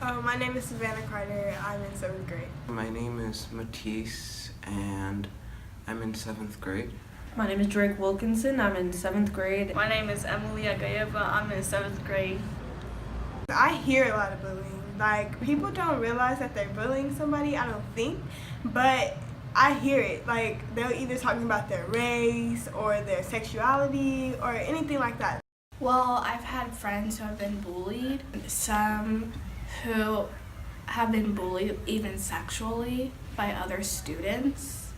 My name is Savannah Carter. I'm in 7th grade. My name is Matisse, and I'm in 7th grade. My name is Drake Wilkinson. I'm in 7th grade. My name is Emily Agayeva. I'm in 7th grade. I hear a lot of bullying. Like, people don't realize that they're bullying somebody, I don't think, but I hear it. Like, they're either talking about their race or their sexuality or anything like that. Well, I've had friends who have been bullied, some who have been bullied even sexually by other students.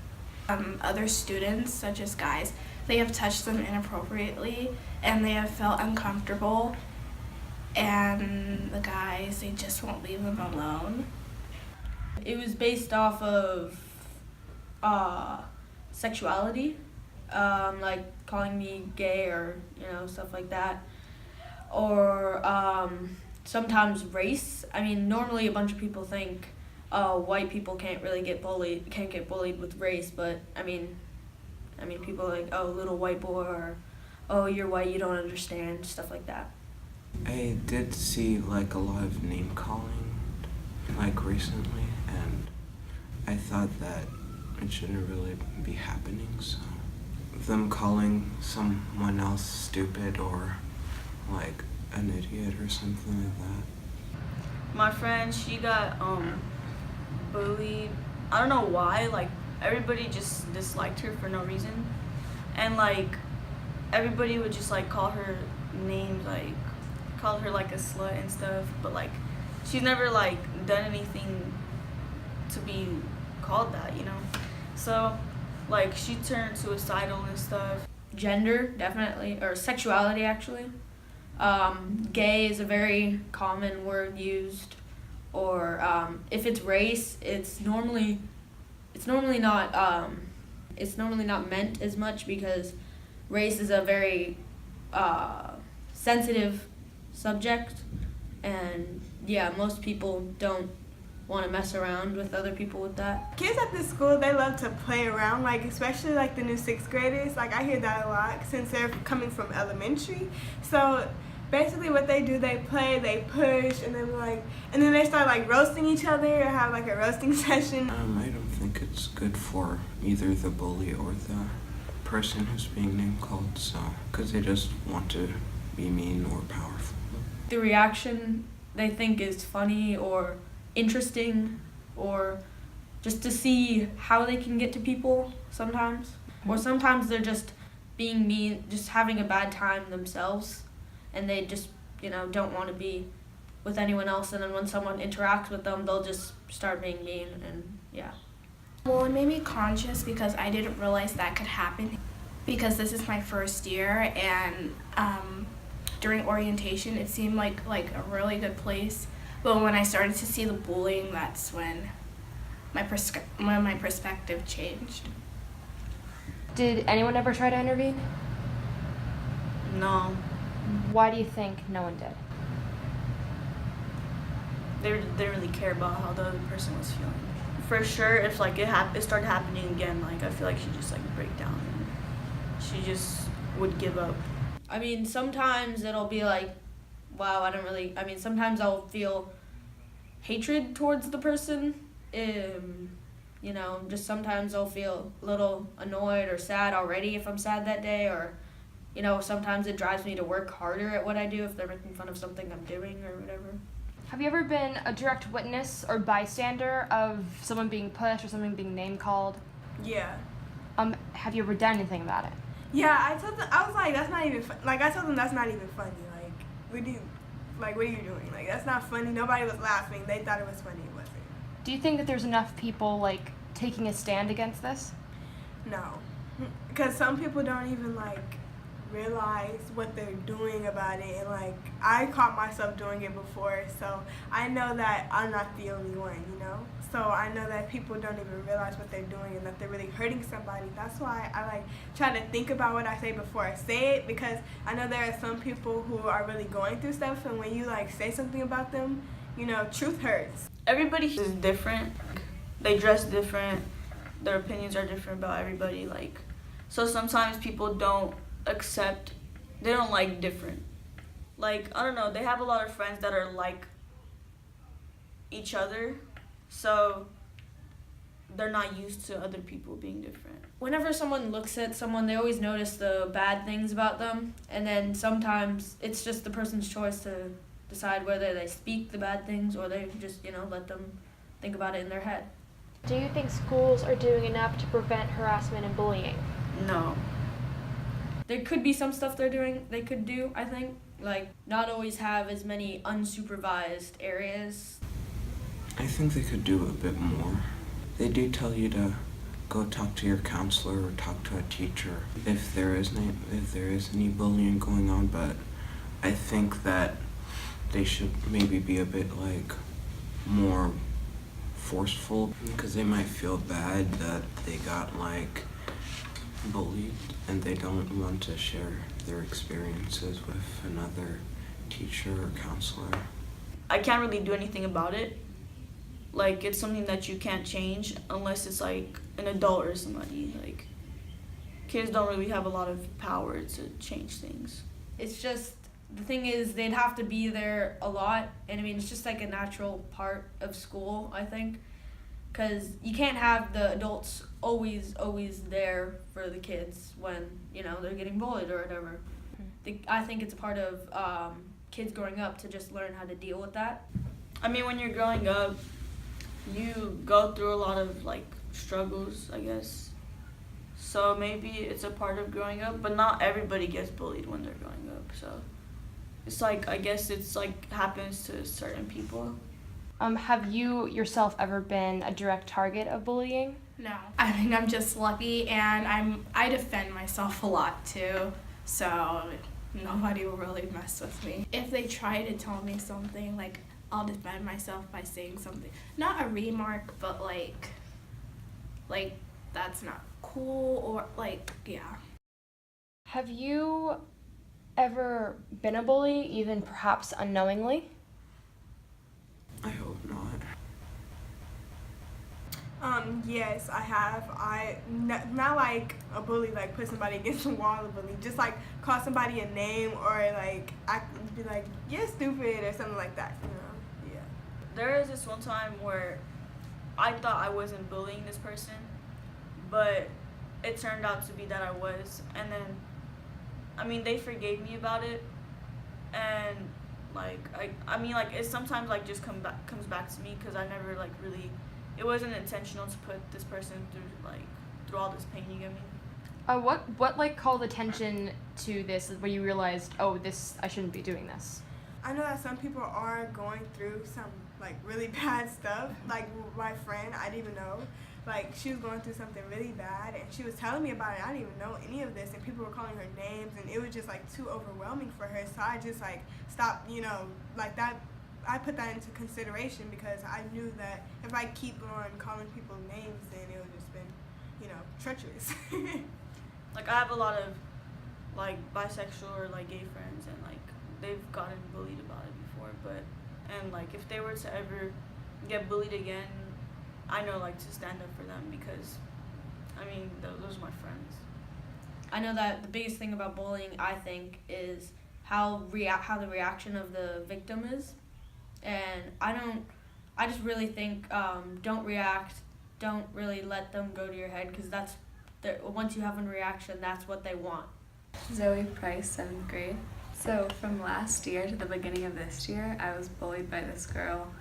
Other students, such as guys, they have touched them inappropriately and they have felt uncomfortable, and the guys, they just won't leave them alone. It was based off of sexuality, like calling me gay or stuff like that, or sometimes race. I mean, normally a bunch of people think white people can't get bullied with race, but I mean people are like, oh, little white boy, or oh, you're white, you don't understand, stuff like that. I did see like a lot of name calling like recently, and I thought that it shouldn't really be happening, so them calling someone else stupid or like an idiot or something like that. My friend, she got bullied. I don't know why. Like, everybody just disliked her for no reason, and like everybody would just like call her names, like called her like a slut and stuff. But like, she's never like done anything to be called that, So like, she turned suicidal and stuff. Gender, definitely, or sexuality actually. Gay is a very common word used, or if it's race, it's normally not meant as much, because race is a very sensitive subject, and yeah, most people don't want to mess around with other people with that. Kids at this school, they love to play around, like especially like the new 6th graders. Like, I hear that a lot since they're coming from elementary. So basically what they do, they play, they push, and then they start like roasting each other or have like a roasting session. I don't think it's good for either the bully or the person who's being name called, so because they just want to be mean or powerful. The reaction they think is funny or interesting, or just to see how they can get to people sometimes. Or sometimes they're just being mean, just having a bad time themselves, and they just don't want to be with anyone else, and then when someone interacts with them, they'll just start being mean, and yeah. Well, it made me conscious because I didn't realize that could happen, because this is my first year, and during orientation it seemed like a really good place, but when I started to see the bullying, that's when my perspective changed. Did anyone ever try to intervene? No, Why do you think no one did? they didn't really care about how the other person was feeling. For sure, if like it started happening again, like I feel like she'd just like break down and she just would give up. I mean, sometimes it'll be like, wow, sometimes I'll feel hatred towards the person. Just sometimes I'll feel a little annoyed or sad already if I'm sad that day, or, sometimes it drives me to work harder at what I do if they're making fun of something I'm doing or whatever. Have you ever been a direct witness or bystander of someone being pushed or someone being name called? Yeah. Have you ever done anything about it? Yeah, I told them, I was like, that's not even I told them that's not even funny. What are you doing? Like, that's not funny. Nobody was laughing. They thought it was funny. It wasn't. Do you think that there's enough people taking a stand against this? No, because some people don't even realize what they're doing about it, and I caught myself doing it before, so I know that I'm not the only one, so I know that people don't even realize what they're doing and that they're really hurting somebody. That's why I try to think about what I say before I say it, because I know there are some people who are really going through stuff, and when you say something about them, truth hurts. Everybody is different. They dress different. Their opinions are different about everybody. So sometimes people don't like different. I don't know, they have a lot of friends that are each other, so they're not used to other people being different. Whenever someone looks at someone, they always notice the bad things about them, and then sometimes it's just the person's choice to decide whether they speak the bad things or they just, let them think about it in their head. Do you think schools are doing enough to prevent harassment and bullying? No. There could be some stuff they could do, I think, like not always have as many unsupervised areas. I think they could do a bit more. They do tell you to go talk to your counselor or talk to a teacher if there is any bullying going on, but I think that they should maybe be a bit more forceful, because they might feel bad that they got bullied and they don't want to share their experiences with another teacher or counselor. I can't really do anything about it. It's something that you can't change unless it's an adult or somebody. Kids don't really have a lot of power to change things. It's just, the thing is, they'd have to be there a lot, and it's just a natural part of school, I think, because you can't have the adults always there for the kids when, they're getting bullied or whatever. I think it's a part of kids growing up to just learn how to deal with that. When you're growing up, you go through a lot of struggles, I guess. So maybe it's a part of growing up, but not everybody gets bullied when they're growing up. So it's I guess it's happens to certain people. Have you yourself ever been a direct target of bullying? No. I'm just lucky, and I defend myself a lot too, so nobody will really mess with me. If they try to tell me something, I'll defend myself by saying something. Not a remark, but that's not cool, or yeah. Have you ever been a bully, even perhaps unknowingly? I hope not. Yes, I have. Not a bully, put somebody against the wall, a bully. Just call somebody a name or be you're stupid or something like that. Yeah. There was this one time where I thought I wasn't bullying this person, but it turned out to be that I was. And then, they forgave me about it, and it sometimes just comes back to me, because I never really, it wasn't intentional to put this person through all this pain, you get me? What called attention to this where you realized, I shouldn't be doing this? I know that some people are going through some really bad stuff. My friend, I didn't even know. She was going through something really bad, and she was telling me about it. I didn't even know any of this, and people were calling her names, and it was just too overwhelming for her. So I just stopped, that. I put that into consideration, because I knew that if I keep on calling people names, then it would just been, treacherous. I have a lot of bisexual or gay friends, and they've gotten bullied about it before, and if they were to ever get bullied again, I know to stand up for them, because those are my friends. I know that the biggest thing about bullying, I think, is how the reaction of the victim is, and I just really think don't react, don't really let them go to your head, because once you have a reaction, that's what they want. Zoe Price, 7th grade. So from last year to the beginning of this year, I was bullied by this girl,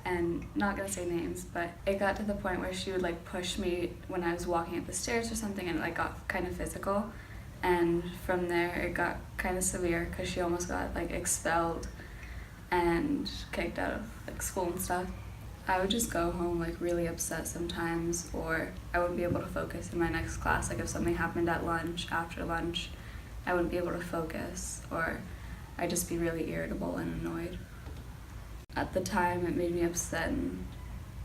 and not gonna say names, but it got to the point where she would push me when I was walking up the stairs or something, and it got kind of physical, and from there it got kind of severe, because she almost got expelled and kicked out of school and stuff. I would just go home really upset sometimes, or I wouldn't be able to focus in my next class. If something happened at lunch, after lunch, I wouldn't be able to focus, or I'd just be really irritable and annoyed. At the time, it made me upset, and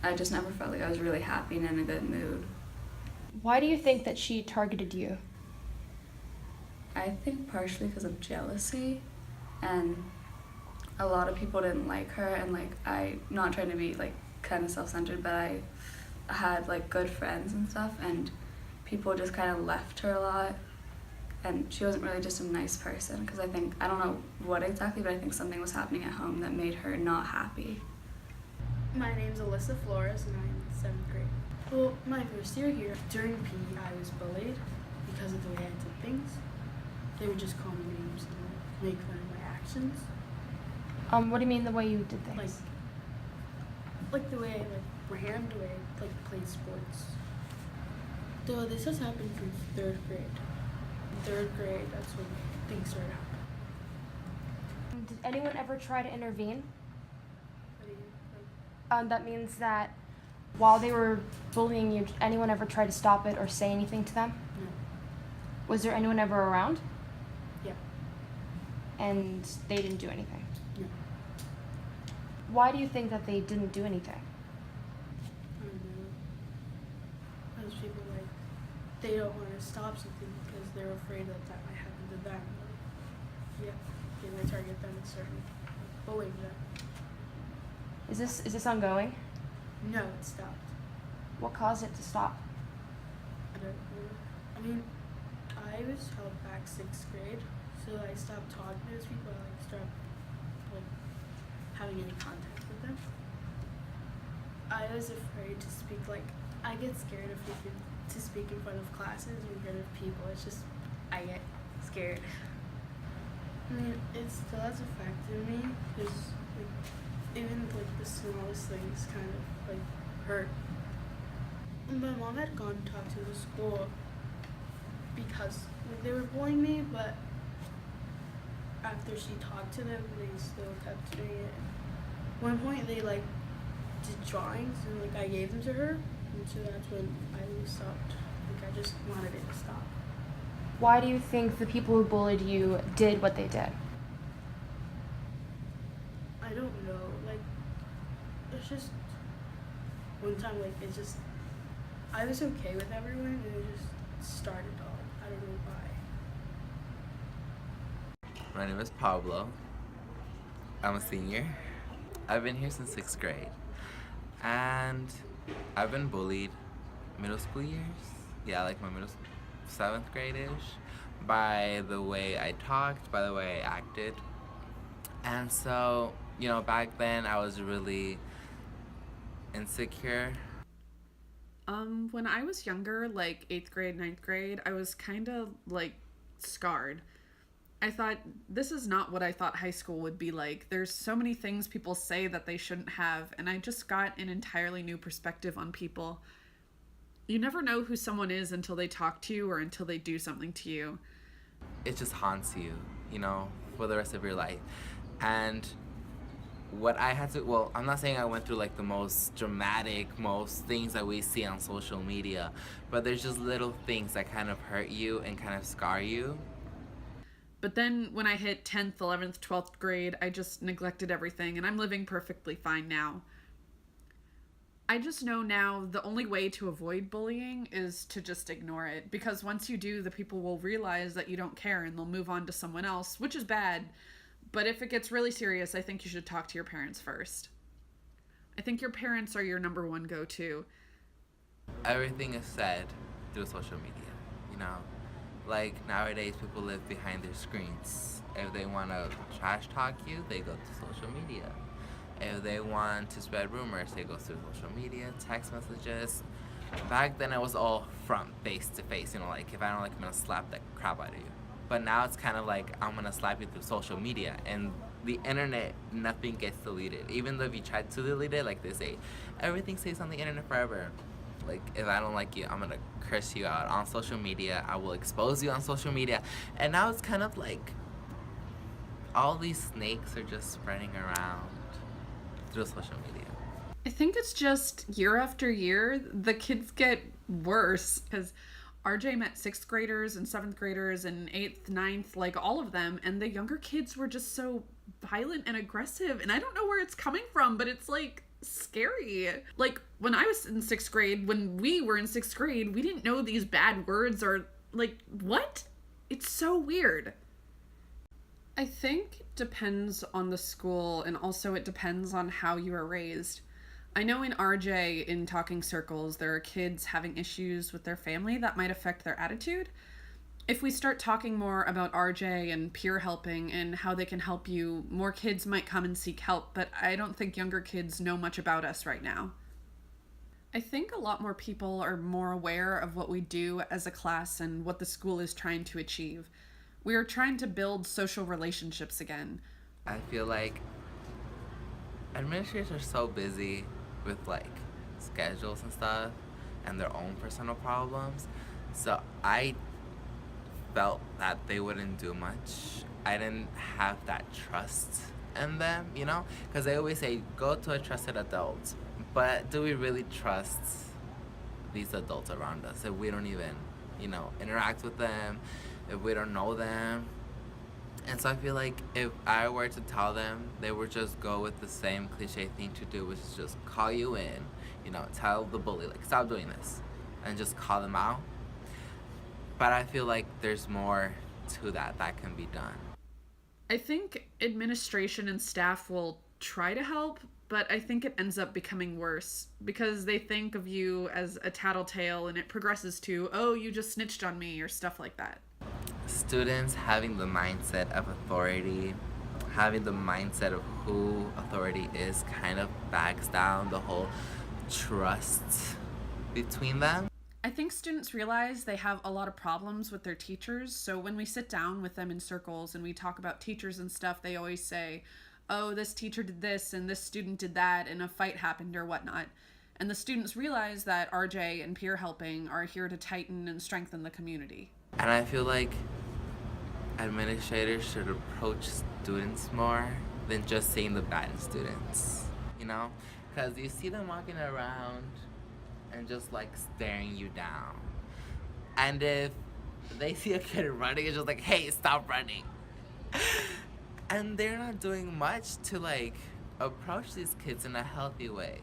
I just never felt I was really happy and in a good mood. Why do you think that she targeted you? I think partially because of jealousy, and a lot of people didn't like her, and I, not trying to be kind of self-centered, but I had good friends and stuff, and people just kind of left her a lot, and she wasn't really just a nice person, because I don't know what exactly, but I think something was happening at home that made her not happy. My name's Alyssa Flores and I'm in 7th grade. Well, my first year here, during PE I was bullied because of the way I did things. They would just call me names and make fun of my actions. What do you mean the way you did things? Like the way I ran, the way I played sports. Though this has happened since 3rd grade. In 3rd grade, that's when things started happening. Did anyone ever try to intervene? What do you, That means that while they were bullying you, did anyone ever try to stop it or say anything to them? No. Was there anyone ever around? Yeah. And they didn't do anything? No. Why do you think that they didn't do anything? I don't know. Those people, they don't want to stop something because they're afraid that might happen to them. Yeah, they might target them and start bullying them. Is this ongoing? No, it stopped. What caused it to stop? I don't know. I mean, I was held back 6th grade, so I stopped talking to those people. I stopped having any contact with them. I was afraid to speak. I get scared to speak in front of classes or in front of people. It's just I get scared. I mean, it still has affected me because even the smallest things kind of hurt. My mom had gone and talked to the school because they were bullying me, but after she talked to them, they still kept doing it. One point they did drawings and I gave them to her, and so that's when I stopped. I just wanted it to stop. Why do you think the people who bullied you did what they did? I don't know. It's just one time. It's just I was okay with everyone, and it just started all. I don't know why. My name is Pablo. I'm a senior. I've been here since 6th grade. And I've been bullied middle school years. Yeah, my middle 7th grade-ish. By the way I talked, by the way I acted. And so, back then I was really insecure. When I was younger, 8th grade, 9th grade, I was kind of scarred. I thought, this is not what I thought high school would be like. There's so many things people say that they shouldn't have, and I just got an entirely new perspective on people. You never know who someone is until they talk to you or until they do something to you. It just haunts you, for the rest of your life. And what I had to, I'm not saying I went through the most dramatic, most things that we see on social media, but there's just little things that kind of hurt you and kind of scar you. But then when I hit 10th, 11th, 12th grade, I just neglected everything, and I'm living perfectly fine now. I just know now the only way to avoid bullying is to just ignore it, because once you do, the people will realize that you don't care and they'll move on to someone else, which is bad. But if it gets really serious, I think you should talk to your parents first. I think your parents are your number one go-to. Everything is said through social media, Nowadays, people live behind their screens. If they want to trash talk you, they go to social media. If they want to spread rumors, they go through social media, text messages. Back then, it was all from face to face, if I don't I'm going to slap the crap out of you. But now it's kind of I'm going to slap you through social media. And the internet, nothing gets deleted. Even though if you try to delete it, they say, everything stays on the internet forever. If I don't like you, I'm going to curse you out on social media. I will expose you on social media. And now it's kind of all these snakes are just spreading around through social media. I think it's just year after year, the kids get worse, because RJ met 6th graders and 7th graders and 8th, 9th, all of them, and the younger kids were just so violent and aggressive, and I don't know where it's coming from, but it's scary. When I was in 6th grade, when we were in 6th grade, we didn't know these bad words or what? It's so weird. I think it depends on the school, and also it depends on how you are raised. I know in RJ, in talking circles, there are kids having issues with their family that might affect their attitude. If we start talking more about RJ and peer helping and how they can help you, more kids might come and seek help, but I don't think younger kids know much about us right now. I think a lot more people are more aware of what we do as a class and what the school is trying to achieve. We are trying to build social relationships again. I feel like administrators are so busy with like schedules and stuff and their own personal problems. So I felt that they wouldn't do much. I didn't have that trust in them, you know? Because they always say, go to a trusted adult. But do we really trust these adults around us if we don't even, interact with them, if we don't know them? And so I feel like if I were to tell them, they would just go with the same cliche thing to do, which is just call you in, tell the bully, like, stop doing this, and just call them out. But I feel like there's more to that can be done. I think administration and staff will try to help, but I think it ends up becoming worse because they think of you as a tattletale and it progresses to, oh, you just snitched on me or stuff like that. Students having the mindset of authority, having the mindset of who authority is, kind of backs down the whole trust between them. I think students realize they have a lot of problems with their teachers, so when we sit down with them in circles and we talk about teachers and stuff, they always say, oh, this teacher did this and this student did that and a fight happened or whatnot. And the students realize that RJ and peer helping are here to tighten and strengthen the community. And I feel like administrators should approach students more than just seeing the bad in students, Because you see them walking around and just like staring you down. And if they see a kid running, it's just like, hey, stop running. And they're not doing much to like approach these kids in a healthy way.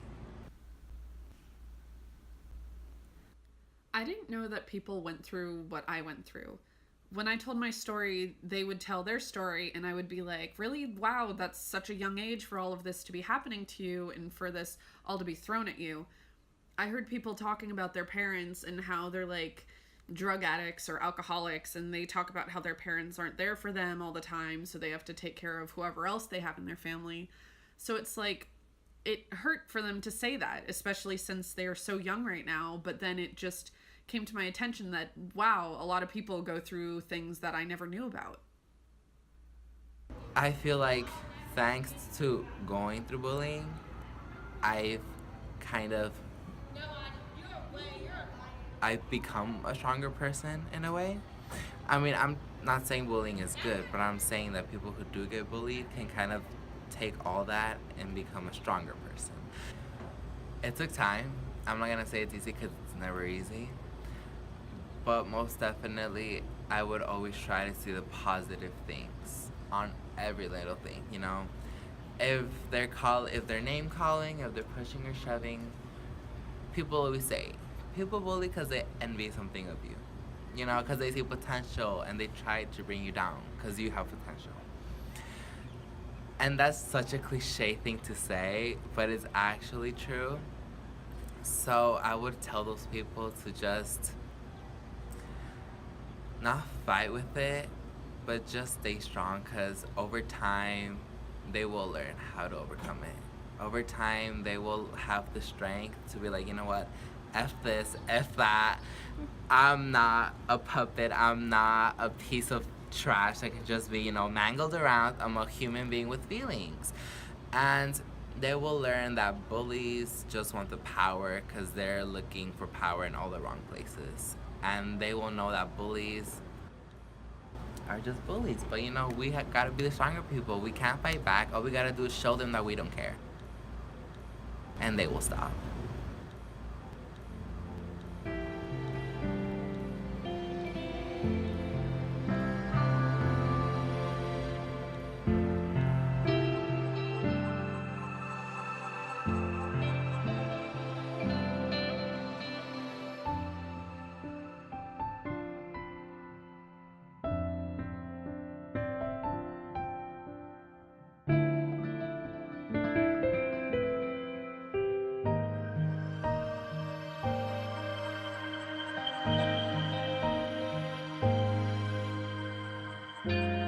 I didn't know that people went through what I went through. When I told my story, they would tell their story and I would be like, really? Wow, that's such a young age for all of this to be happening to you and for this all to be thrown at you. I heard people talking about their parents and how they're like drug addicts or alcoholics, and they talk about how their parents aren't there for them all the time, so they have to take care of whoever else they have in their family. So it's like, it hurt for them to say that, especially since they are so young right now, but then it just came to my attention that, wow, a lot of people go through things that I never knew about. I feel like thanks to going through bullying, I've become a stronger person in a way. I mean, I'm not saying bullying is good, but I'm saying that people who do get bullied can kind of take all that and become a stronger person. It took time. I'm not gonna say it's easy because it's never easy. But most definitely, I would always try to see the positive things on every little thing, If they're name calling, if they're pushing or shoving, people always say, people bully because they envy something of you, because they see potential and they try to bring you down because you have potential. And that's such a cliche thing to say, but it's actually true. So I would tell those people to just not fight with it, but just stay strong, because over time they will learn how to overcome it. Over time they will have the strength to be like, you know what, F this, F that. I'm not a puppet. I'm not a piece of trash that can just be, mangled around. I'm a human being with feelings. And they will learn that bullies just want the power because they're looking for power in all the wrong places. And they will know that bullies are just bullies. But, we gotta be the stronger people. We can't fight back. All we gotta do is show them that we don't care. And they will stop. Bye.